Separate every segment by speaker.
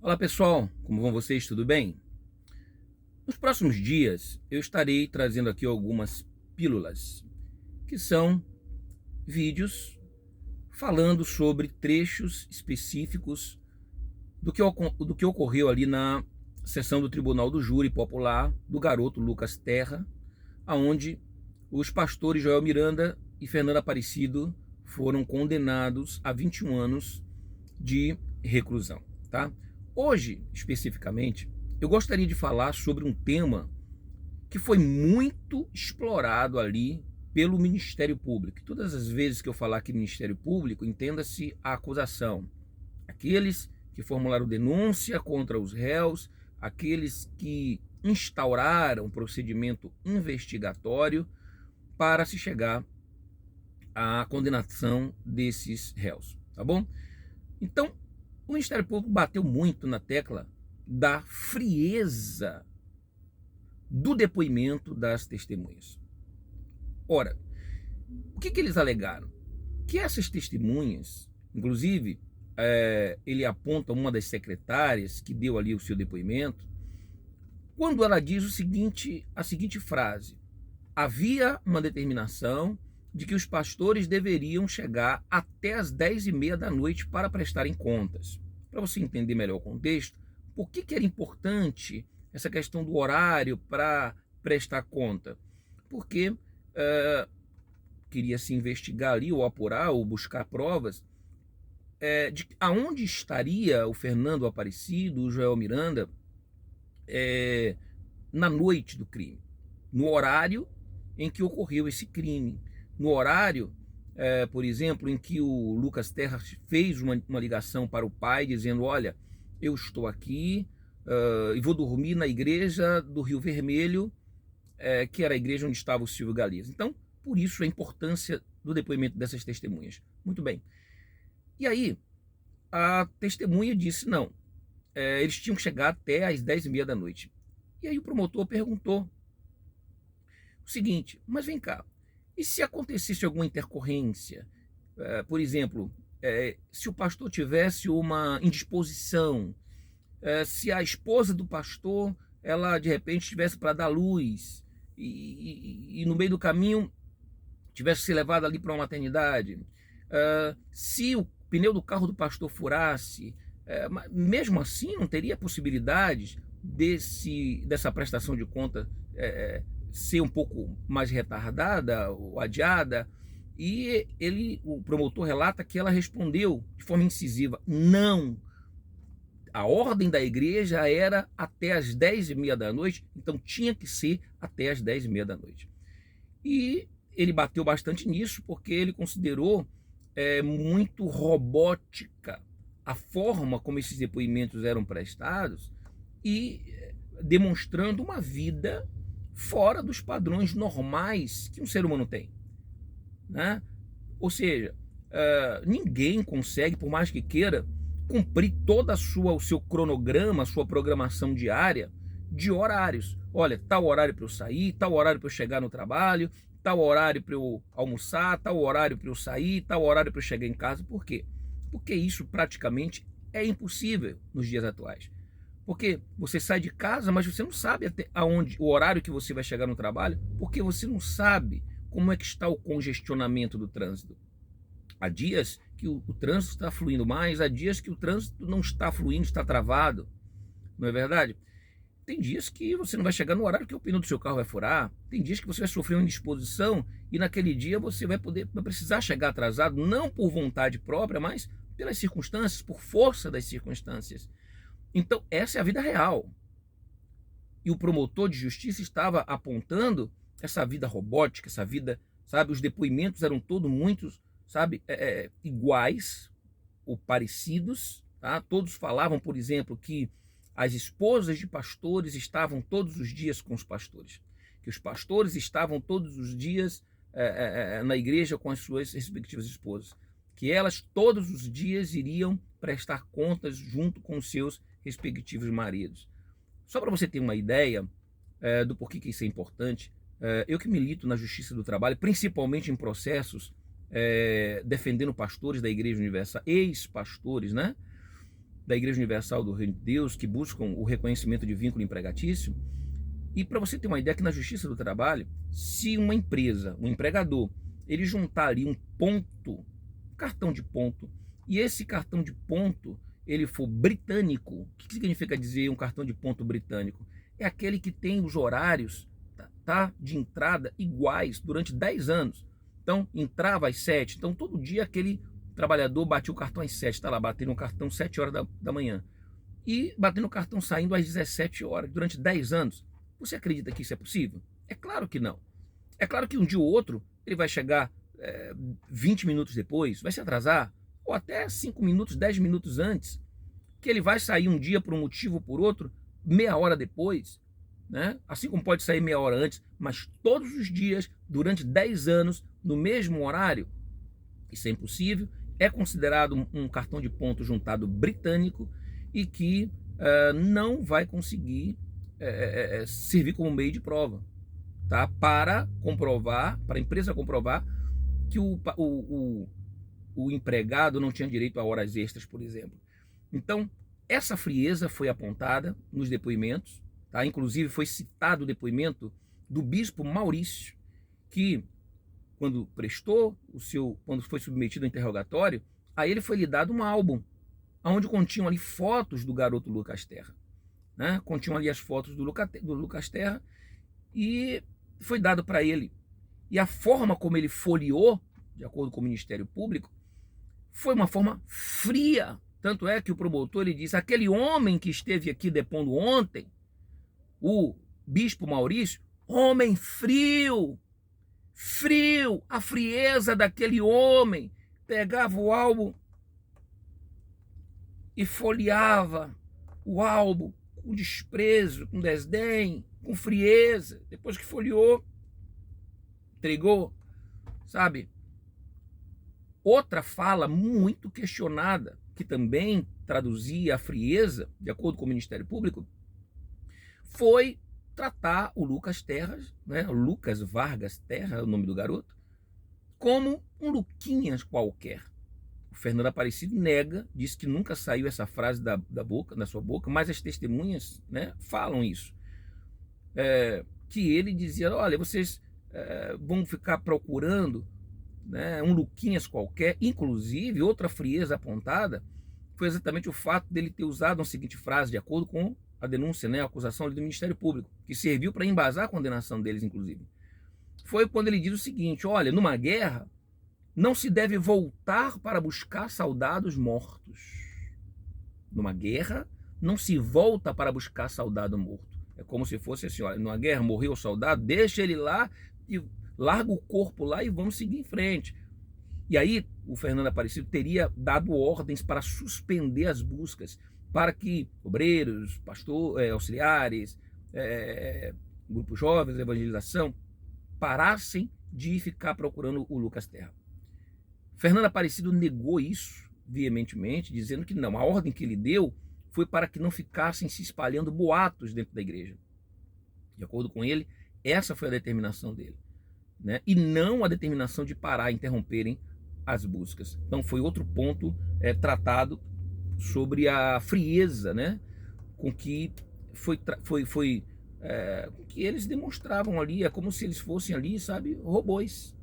Speaker 1: Olá pessoal, como vão vocês? Tudo bem? Nos próximos dias eu estarei trazendo aqui algumas pílulas, que são vídeos falando sobre trechos específicos do que ocorreu ali na sessão do Tribunal do Júri Popular do garoto Lucas Terra, aonde os pastores Joel Miranda e Fernando Aparecido foram condenados a 21 anos de reclusão, tá? Hoje, especificamente, eu gostaria de falar sobre um tema que foi muito explorado ali pelo Ministério Público. Todas as vezes que eu falar aqui Ministério Público, entenda-se a acusação. Aqueles que formularam denúncia contra os réus, aqueles que instauraram procedimento investigatório para se chegar à condenação desses réus, tá bom? Então, o Ministério Público bateu muito na tecla da frieza do depoimento das testemunhas. Ora, o que eles alegaram? Que essas testemunhas, inclusive, ele aponta uma das secretárias que deu ali o seu depoimento, quando ela diz a seguinte frase: havia uma determinação de que os pastores deveriam chegar até as 10h30 da noite para prestarem contas. Para você entender melhor o contexto, por que era importante essa questão do horário para prestar conta? Porque queria se investigar ali, ou apurar, ou buscar provas de aonde estaria o Fernando Aparecido, o Joel Miranda, na noite do crime, no horário em que ocorreu esse crime, no horário, por exemplo, em que o Lucas Terra fez uma ligação para o pai dizendo: olha, eu estou aqui e vou dormir na igreja do Rio Vermelho, que era a igreja onde estava o Silvio Galiza. Então, por isso a importância do depoimento dessas testemunhas. Muito bem. E aí, a testemunha disse: não, eles tinham que chegar até às 10h30 da noite. E aí o promotor perguntou o seguinte: mas vem cá, e se acontecesse alguma intercorrência? Por exemplo, se o pastor tivesse uma indisposição, se a esposa do pastor, ela de repente estivesse para dar luz e no meio do caminho tivesse se levado ali para uma maternidade, se o pneu do carro do pastor furasse, mesmo assim não teria possibilidades dessa prestação de conta ser um pouco mais retardada ou adiada? E o promotor relata que ela respondeu de forma incisiva: não, a ordem da igreja era até as 10h30 da noite, então tinha que ser até as 10h30 da noite. E ele bateu bastante nisso, porque ele considerou muito robótica a forma como esses depoimentos eram prestados e demonstrando uma vida fora dos padrões normais que um ser humano tem, né? Ou seja, ninguém consegue, por mais que queira, cumprir todo o seu cronograma, a sua programação diária de horários. Olha, tal horário para eu sair, tal horário para eu chegar no trabalho, tal horário para eu almoçar, tal horário para eu sair, tal horário para eu chegar em casa. Por quê? Porque isso praticamente é impossível nos dias atuais. Porque você sai de casa, mas você não sabe até aonde, o horário que você vai chegar no trabalho, porque você não sabe como é que está o congestionamento do trânsito. Há dias que o trânsito está fluindo mais, há dias que o trânsito não está fluindo, está travado. Não é verdade? Tem dias que você não vai chegar no horário que o pneu do seu carro vai furar. Tem dias que você vai sofrer uma indisposição e naquele dia você vai precisar chegar atrasado, não por vontade própria, mas pelas circunstâncias, por força das circunstâncias. Então, essa é a vida real. E o promotor de justiça estava apontando essa vida robótica, essa vida, sabe, os depoimentos eram todos muitos, sabe, iguais ou parecidos, tá? Todos falavam, por exemplo, que as esposas de pastores estavam todos os dias com os pastores, que os pastores estavam todos os dias na igreja com as suas respectivas esposas, que elas todos os dias iriam prestar contas junto com os seus respectivos maridos. Só para você ter uma ideia do porquê que isso é importante, eu que milito na Justiça do Trabalho, principalmente em processos defendendo pastores da Igreja Universal, ex-pastores, né? da Igreja Universal do Reino de Deus, que buscam o reconhecimento de vínculo empregatício. E para você ter uma ideia, que na Justiça do Trabalho, se uma empresa, um empregador, ele juntar ali um ponto, um cartão de ponto, e esse cartão de ponto ele for britânico, o que significa dizer um cartão de ponto britânico? É aquele que tem os horários de entrada iguais durante 10 anos. Então, entrava às 7, então todo dia aquele trabalhador batia o cartão às 7, está lá batendo o cartão 7 horas da manhã. E batendo o cartão saindo às 17 horas, durante 10 anos. Você acredita que isso é possível? É claro que não. É claro que um dia ou outro ele vai chegar 20 minutos depois, vai se atrasar, ou até 5 minutos, 10 minutos antes, que ele vai sair um dia por um motivo ou por outro, meia hora depois, né? Assim como pode sair meia hora antes, mas todos os dias, durante 10 anos, no mesmo horário, isso é impossível, é considerado um cartão de ponto juntado britânico e que não vai conseguir servir como meio de prova, tá? Para comprovar, para a empresa comprovar que o empregado não tinha direito a horas extras, por exemplo. Então, essa frieza foi apontada nos depoimentos, tá? Inclusive foi citado o depoimento do bispo Maurício, que quando quando foi submetido ao interrogatório, a ele foi lhe dado um álbum, onde continham ali fotos do garoto Lucas Terra, né? Continham ali as fotos do Lucas Terra, e foi dado para ele. E a forma como ele folheou, de acordo com o Ministério Público, foi uma forma fria. Tanto é que o promotor ele disse: aquele homem que esteve aqui depondo ontem, o bispo Maurício, homem frio, a frieza daquele homem, pegava o álbum e folheava o álbum com desprezo, com desdém, com frieza. Depois que folheou, entregou, sabe? Outra fala muito questionada, que também traduzia a frieza, de acordo com o Ministério Público, foi tratar o Lucas Terras, né, o Lucas Vargas Terra, é o nome do garoto, como um Luquinhas qualquer. O Fernando Aparecido nega, diz que nunca saiu essa frase da sua boca, mas as testemunhas, né, falam isso. Que ele dizia: olha, vocês vão ficar procurando, né, um Luquinhas qualquer. Inclusive, outra frieza apontada foi exatamente o fato dele ter usado a seguinte frase, de acordo com a denúncia, né, a acusação do Ministério Público, que serviu para embasar a condenação deles, inclusive. Foi quando ele diz o seguinte: olha, numa guerra não se deve voltar para buscar soldados mortos. Numa guerra não se volta para buscar soldado morto. É como se fosse assim: olha, numa guerra morreu o soldado, deixa ele lá e larga o corpo lá e vamos seguir em frente. E aí o Fernando Aparecido teria dado ordens para suspender as buscas, para que obreiros, auxiliares, grupos jovens, evangelização, parassem de ficar procurando o Lucas Terra. Fernando Aparecido negou isso veementemente, dizendo que não, a ordem que ele deu foi para que não ficassem se espalhando boatos dentro da igreja. De acordo com ele, essa foi a determinação dele, né? E não a determinação de parar, interromperem as buscas. Então foi outro ponto tratado sobre a frieza, né, com que que eles demonstravam ali. É como se eles fossem ali, sabe, robôs,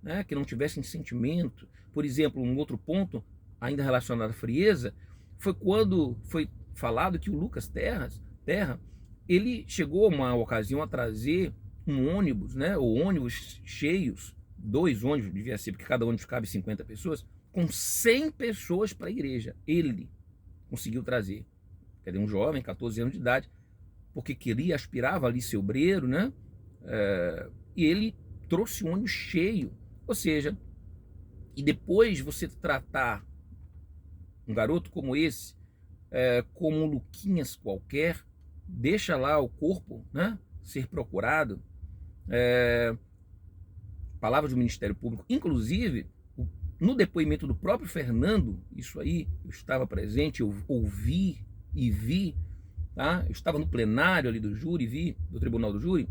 Speaker 1: né, que não tivessem sentimento. Por exemplo, um outro ponto ainda relacionado à frieza foi quando foi falado que o Lucas Terra ele chegou uma ocasião a trazer um ônibus, né, ou ônibus cheios, 2 ônibus, devia ser, porque cada ônibus cabe 50 pessoas, com 100 pessoas para a igreja. Ele conseguiu trazer. Quer dizer, um jovem, 14 anos de idade, porque aspirava ali ser obreiro, né? E ele trouxe o ônibus cheio. Ou seja, e depois você tratar um garoto como esse, como um Luquinhas qualquer, deixa lá o corpo, né, ser procurado. Palavras do Ministério Público, inclusive no depoimento do próprio Fernando, isso aí eu estava presente, eu ouvi e vi, tá? Eu estava no plenário ali do júri, vi, do tribunal do júri,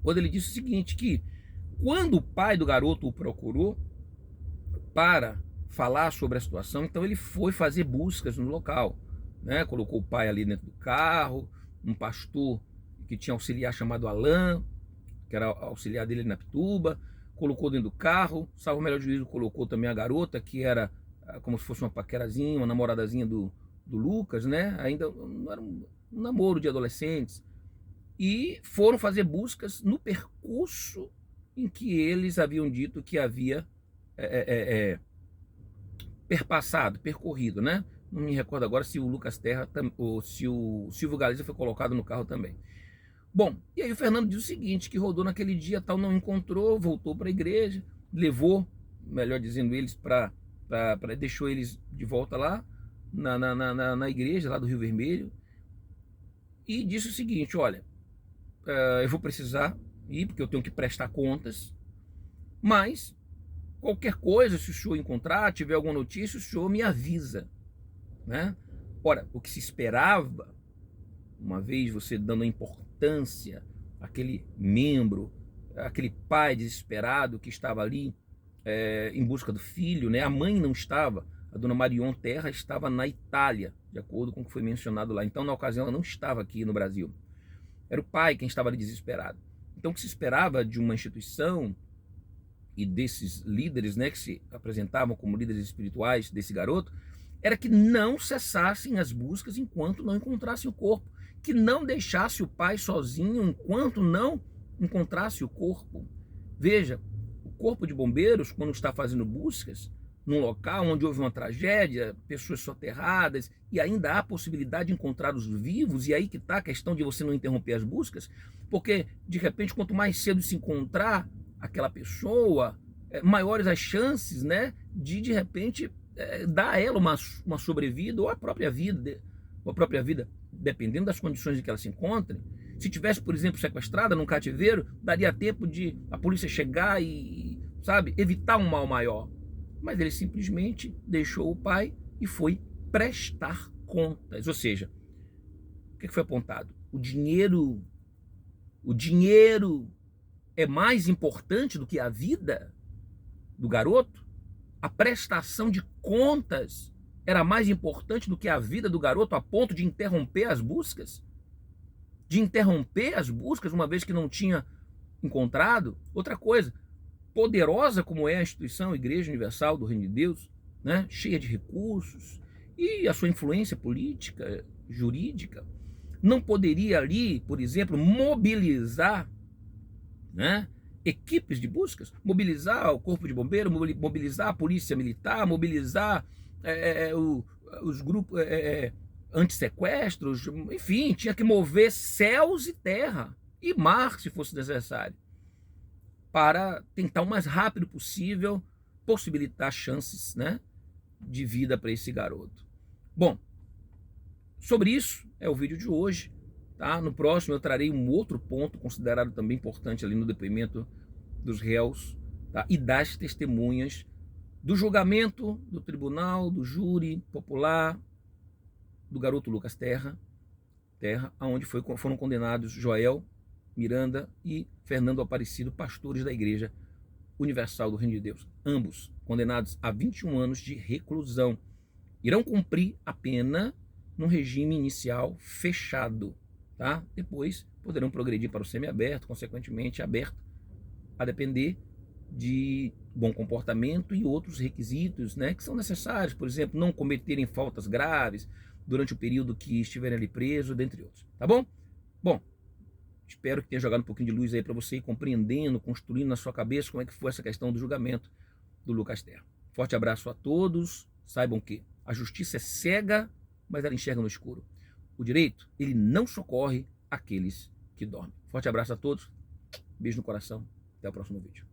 Speaker 1: quando ele disse o seguinte, que quando o pai do garoto o procurou para falar sobre a situação, então ele foi fazer buscas no local, né? Colocou o pai ali dentro do carro, um pastor que tinha auxiliar chamado Alain, que era auxiliar dele na Pituba, colocou dentro do carro, salvo o melhor juízo, colocou também a garota, que era como se fosse uma paquerazinha, uma namoradazinha do Lucas, né? Ainda não era um namoro de adolescentes. E foram fazer buscas no percurso em que eles haviam dito que havia percorrido, né? Não me recordo agora se o Lucas Terra ou se o Silvio Galizia foi colocado no carro também. Bom, e aí o Fernando diz o seguinte, que rodou naquele dia, tal, não encontrou, voltou para a igreja, levou, melhor dizendo, eles deixou eles de volta lá na igreja lá do Rio Vermelho, e disse o seguinte, olha, eu vou precisar ir, porque eu tenho que prestar contas, mas qualquer coisa, se o senhor encontrar, tiver alguma notícia, o senhor me avisa, né? Ora, o que se esperava, uma vez você dando a importância àquele membro, aquele pai desesperado que estava ali em busca do filho, né? A mãe não estava, a dona Marion Terra estava na Itália, de acordo com o que foi mencionado lá. Então, na ocasião, ela não estava aqui no Brasil. Era o pai quem estava ali desesperado. Então, o que se esperava de uma instituição e desses líderes, né, que se apresentavam como líderes espirituais desse garoto, era que não cessassem as buscas enquanto não encontrassem o corpo, que não deixasse o pai sozinho enquanto não encontrasse o corpo. Veja, o corpo de bombeiros, quando está fazendo buscas num local onde houve uma tragédia, pessoas soterradas, e ainda há possibilidade de encontrar os vivos, e aí que está a questão de você não interromper as buscas, porque de repente quanto mais cedo se encontrar aquela pessoa, maiores as chances, né, de repente dar a ela uma sobrevida ou a própria vida, dependendo das condições em que ela se encontre. Se tivesse, por exemplo, sequestrada num cativeiro, daria tempo de a polícia chegar e, sabe, evitar um mal maior. Mas ele simplesmente deixou o pai e foi prestar contas. Ou seja, o que foi apontado? O dinheiro é mais importante do que a vida do garoto? A prestação de contas era mais importante do que a vida do garoto, a ponto de interromper as buscas? Uma vez que não tinha encontrado? Outra coisa, poderosa como é a instituição Igreja Universal do Reino de Deus, né, cheia de recursos, e a sua influência política, jurídica, não poderia ali, por exemplo, mobilizar, né, equipes de buscas, mobilizar o corpo de bombeiro, mobilizar a polícia militar, mobilizar os grupos anti-sequestros, enfim, tinha que mover céus e terra e mar, se fosse necessário, para tentar o mais rápido possível possibilitar chances, né, de vida para esse garoto. Bom, sobre isso é o vídeo de hoje. Tá? No próximo eu trarei um outro ponto considerado também importante ali no depoimento dos réus, tá? E das testemunhas do julgamento do tribunal, do júri popular, do garoto Lucas Terra, onde foram condenados Joel Miranda e Fernando Aparecido, pastores da Igreja Universal do Reino de Deus. Ambos condenados a 21 anos de reclusão. Irão cumprir a pena num regime inicial fechado. Tá? Depois poderão progredir para o semiaberto, consequentemente aberto, a depender de bom comportamento e outros requisitos, né, que são necessários, por exemplo, não cometerem faltas graves durante o período que estiverem ali presos, dentre outros. Tá bom? Bom, espero que tenha jogado um pouquinho de luz aí para você ir compreendendo, construindo na sua cabeça como é que foi essa questão do julgamento do Lucas Terra. Forte abraço a todos. Saibam que a justiça é cega, mas ela enxerga no escuro. O direito, ele não socorre aqueles que dormem. Forte abraço a todos. Beijo no coração. Até o próximo vídeo.